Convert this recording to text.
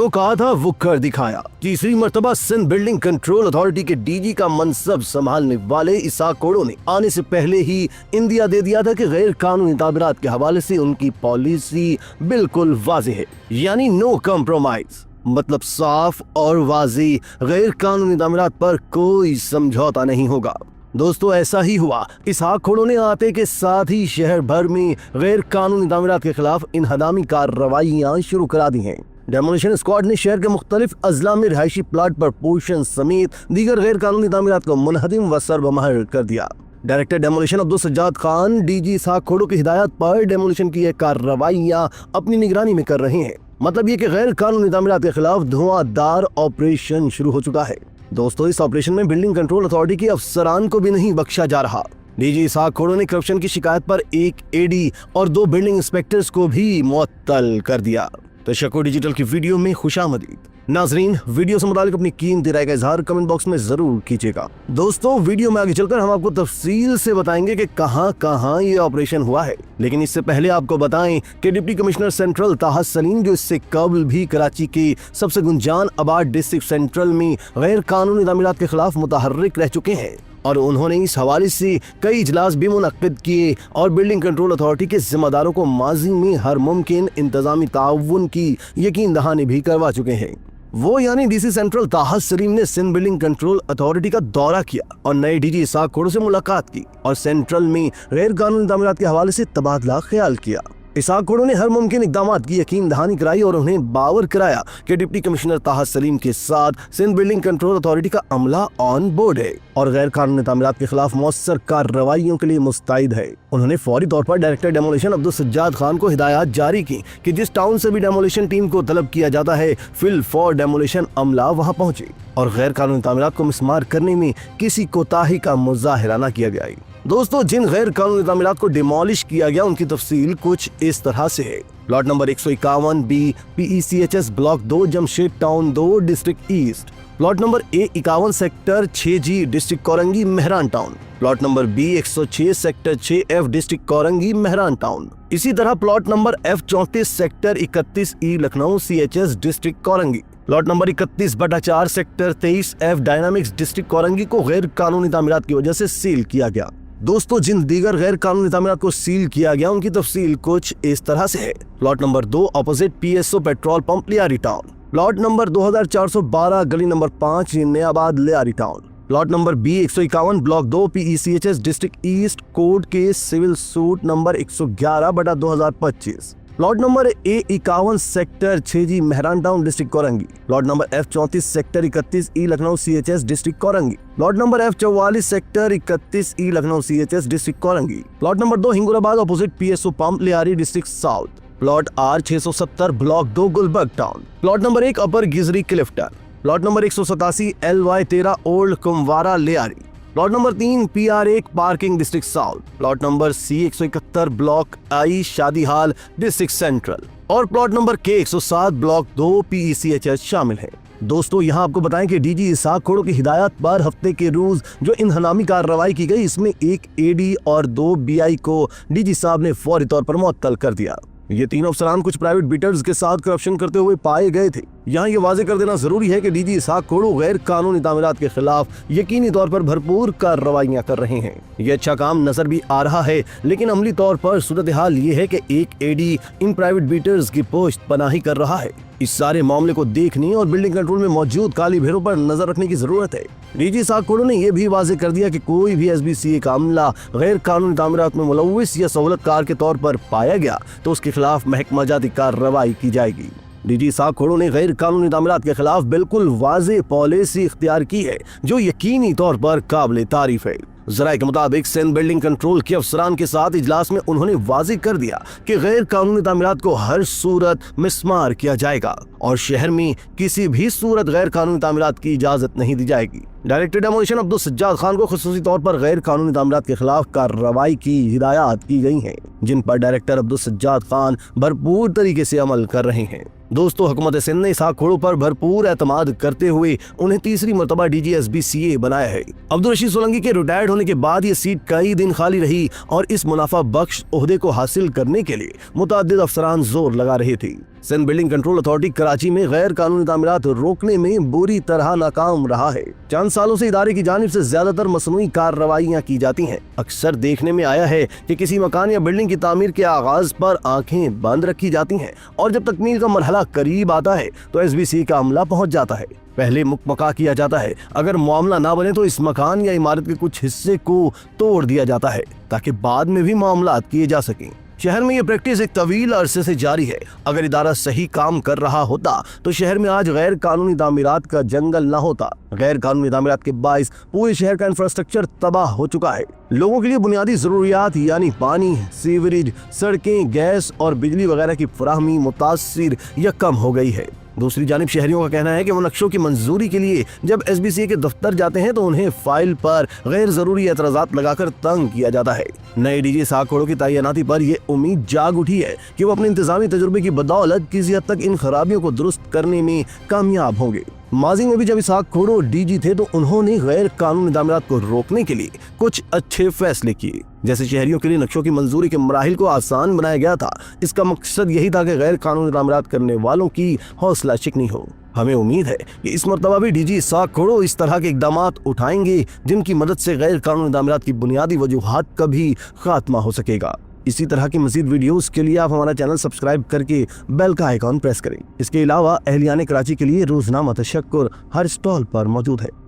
जो कहा था वो कर दिखाया। तीसरी मर्तबा सिंध बिल्डिंग कंट्रोल अथॉरिटी के डीजी का मनसब संभालने वाले इसाक कोड़ो ने आने से पहले ही इंदिया दे दिया था कि गैर कानूनी तामीरात के हवाले से उनकी पॉलिसी बिल्कुल वाज़ेह है, यानी नो कॉम्प्रोमाइज, मतलब साफ और वाज़ी, गैर कानूनी तामीरात पर कोई समझौता नहीं होगा। दोस्तों ऐसा ही हुआ। इसाक कोड़ो ने आते के साथ ही शहर भर में गैर कानूनी तामीरात के खिलाफ इनहदामी कार्रवाइयां शुरू करा दी हैं। डेमोलिशन स्क्वाड ने शहर के मुख्तलिफ अजला में रिहायशी प्लाट पर पोषण समेत दीगर गैर कानूनी तामीरात को मुनहदिम व सरबमहर कर दिया। Director demolition Abdul Sajjad Khan DG Ishaq कोड़ो की हिदायत पर डेमोलिशन की ये कार्रवाइयां अपनी निगरानी में कर रहे हैं। मतलब ये कि गैर कानूनी तामीरात के खिलाफ धुआंधार ऑपरेशन शुरू हो चुका है। दोस्तों इस ऑपरेशन में बिल्डिंग कंट्रोल अथॉरिटी के अफसरान को भी नहीं बख्शा जा रहा। डीजी इसाक कोड़ो ने करप्शन की शिकायत पर एक एडी और 2 बिल्डिंग इंस्पेक्टर्स को भी मुअत्तल कर दिया। तो शको डिजिटल की वीडियो में खुशामदीद। नाजरीन, वीडियो से मुतालिक अपनी कीमती राय का इजहार कमेंट बॉक्स में जरूर कीजिएगा। दोस्तों वीडियो में आगे चलकर हम आपको तफसील से बताएंगे कि कहां ये ऑपरेशन हुआ है, लेकिन इससे पहले आपको बताएं कि डिप्टी कमिश्नर सेंट्रल ताहा सलीम, जो इससे कबल भी कराची के सबसे गुंजान आबाद डिस्ट्रिक्ट सेंट्रल में गैर कानूनी तामीरात के खिलाफ मुतहर्रिक रह चुके हैं और उन्होंने इस हवाले से कई इजलास भी मुनक्किद किए और बिल्डिंग कंट्रोल अथॉरिटी के जिम्मेदारों को माजी में हर मुमकिन इंतजामी ताउन की यकीन दहानी भी करवा चुके हैं। वो यानी डीसी सेंट्रल ताहा सलीम ने सिंध बिल्डिंग कंट्रोल अथॉरिटी का दौरा किया और नए डीजी इसाक कोड़ो से मुलाकात की और सेंट्रल में गैर कानूनी तामीरात के हवाले से तबादला ख्याल किया। इसाक कोड़ो ने हर मुमकिन इकदाम की यकीन दहानी कराई और उन्हें बावर कराया कि डिप्टी कमिश्नर ताहा सलीम के साथ सिंध बिल्डिंग कंट्रोल अथॉरिटी का अमला ऑन बोर्ड है और गैर कानूनी तामीरात के खिलाफ मौसर कार्रवाइयों के लिए मुस्तैद है। उन्होंने फौरी तौर पर डायरेक्टर डेमोलिशन अब्दुल सज्जाद खान को हिदायत जारी की कि जिस टाउन से भी डेमोलिशन टीम को तलब किया जाता है, फिल फॉर डेमोलिशन अमला वहां पहुंचे और गैर कानूनी तामीरात को मिसमार करने में किसी कोताही का मुजाहिरा न किया गया। दोस्तों जिन गैर कानूनी तामीरात को डिमोलिश किया गया उनकी तफसील कुछ इस तरह से है। Plot number 151 B PECHS block 2 Jamshed town 2 district east, plot number A51 sector 6G district Korangi Mehran town, plot number B106 sector 6F district Korangi Mehran town. इसी तरह plot number F34 sector 31E Lucknow CHS district Korangi, plot number 31/4 sector 23F dynamics district Korangi को गैर कानूनी तामीरात की वजह से seal किया गया। दोस्तों जिन दीगर गैर कानूनी तामीरात को सील किया गया उनकी तफसील कुछ इस तरह से है। Plot number 2 opposite PSO petrol pump Lyari town, plot number 2412 गली number 5 Nayabad Lyari town, plot number B151 block 2 PECHS district east court के civil suit number 111/2025, plot number A51 sector 6G Mehran town district Korangi, plot number F34 sector 31E Lucknow CHS district Korangi, plot number F44 sector 31E Lucknow CHS district Korangi, plot number 2 Hingorabad opposite PSO pump Lyari district south, plot R670 block 2 Gulberg town, plot number 1 upper Gizri Clifton, plot number 187 LY13 old Kumharwara Lyari, plot number 3 PR1 parking district south, plot number C171 block I शादी hall district central और plot number K107 block 2 PECHS शामिल है। दोस्तों यहाँ आपको बताएं कि DG Ishaq कोड़ो की हिदायत पर हफ्ते के रोज जो इनहदामी कार्रवाई की गई, इसमें एक AD और 2 BI को डीजी साहब ने फौरी तौर पर मुअत्तल कर दिया। ये तीनों अफसरान कुछ प्राइवेट बीटर्स के साथ करप्शन करते हुए पाए गए थे। यहाँ ये वाजे कर देना जरूरी है कि डीजी इसाक कोड़ो गैर कानूनी तामीरात के खिलाफ यकीनी तौर पर भरपूर कार्रवाइयां कर रहे हैं। ये अच्छा काम नजर भी आ रहा है, लेकिन अमली तौर पर सूरत हाल ये है कि एक AD इन प्राइवेट बीटर्स की पोस्ट पनाही कर रहा है। इस सारे मामले को देखने और बिल्डिंग कंट्रोल में मौजूद काली भेड़ों पर नजर रखने की जरूरत है। डीजी इसाक कोड़ो ने यह भी वाजे कर दिया कि कोई भी SBCA का अमला गैर कानूनी तामीरात में मुलव्विस या सहूलतकार के तौर पर पाया गया तो उसके खिलाफ महकमा जाती कार्रवाई की जाएगी। डीजी इसाक कोड़ो ने गैर कानूनी तामीरात के खिलाफ बिल्कुल वाज़ेह पॉलिसी इख्तियार की है जो यकीनी तौर पर काबिल तारीफ है। ज़राए के मुताबिक सिंध बिल्डिंग कंट्रोल के अफसरान के साथ इजलास में उन्होंने वाज़ेह कर दिया कि गैर कानूनी तामीरात को हर सूरत मिसमार किया जाएगा और शहर में किसी भी सूरत गैर कानूनी तामीरात की इजाजत नहीं दी जाएगी। डायरेक्टर डेमोलिशन अब्दुल सज्जाद खान को खुसूसी तौर पर गैर कानूनी तामीरात के खिलाफ कार्रवाई की हिदायत की गई हैं, जिन पर डायरेक्टर अब्दुल सज्जाद खान भरपूर तरीके से अमल कर रहे हैं। दोस्तों हुकूमत सिंध ने इसाक कोड़ो पर भरपूर एतमाद करते हुए उन्हें तीसरी मरतबा DG SBCA बनाया है। अब्दुल रशीद सोलंकी के रिटायर्ड होने के बाद ये सीट कई दिन खाली रही और इस मुनाफा बख्श ओहदे को हासिल करने के लिए मुतअद्दिद अफसरान जोर लगा रहे थे। Sindh building control authority Karachi में गैर कानूनी तामीरात रोकने में बुरी तरह नाकाम रहा है। चंद सालों से इदारे की जानिब से ज्यादातर मसनूई कार्रवाइयां की जाती हैं। अक्सर देखने में आया है कि किसी मकान या बिल्डिंग की तामीर के आगाज पर आंखें बंद रखी जाती हैं और जब तकमील का मरहला करीब आता है तो SBC का अमला पहुंच जाता है। पहले मुकमका किया जाता है, अगर मामला ना बने तो इस मकान या इमारत के कुछ हिस्से को तोड़ दिया जाता है ताकि बाद में भी मामला किए जा सकें। शहर में ये प्रैक्टिस एक तवील अरसे से जारी है। अगर इदारा सही काम कर रहा होता तो शहर में आज गैर कानूनी तामीरात का जंगल न होता। गैर कानूनी तामीरात के बाइस पूरे शहर का इंफ्रास्ट्रक्चर तबाह हो चुका है। लोगों के लिए बुनियादी जरूरियात यानी पानी, सीवरेज, सड़कें, गैस और बिजली वगैरह की फराहमी मुतासिर या कम हो गई है। दूसरी जानिब शहरियों का कहना है कि वो नक्शों की मंजूरी के लिए जब SBC के दफ्तर जाते हैं तो उन्हें फाइल पर गैर जरूरी एतराजात लगाकर तंग किया जाता है। नए DG इसाक खोड़ो की तैनाती पर यह उम्मीद जाग उठी है कि वो अपने इंतजामी तजुर्बे की बदौलत किसी हद तक इन खराबियों को दुरुस्त करने में कामयाब होंगे। माजी में भी जब इसाक खोड़ो DG थे तो उन्होंने गैर कानूनी तामीरात को रोकने के लिए कुछ अच्छे फैसले किए। जैसे शहरियों के लिए नक्शों की मंजूरी के मराहिल को आसान बनाया गया था। इसका मकसद यही था कि गैर कानूनी तामीरात करने वालों की हौसला शिकनी हो। हमें उम्मीद है कि इस मरतबा भी DG इसाक खोड़ो इस तरह के इकदामात उठाएंगे जिनकी मदद से गैर कानूनी तामीरात की बुनियादी वजूहात का भी खात्मा हो सकेगा। इसी तरह की मजीद वीडियोस के लिए आप हमारा चैनल सब्सक्राइब करके बेल का आइकॉन प्रेस करें। इसके अलावा अहलियाने कराची के लिए रोजनामा तशक्कुर हर स्टॉल पर मौजूद है।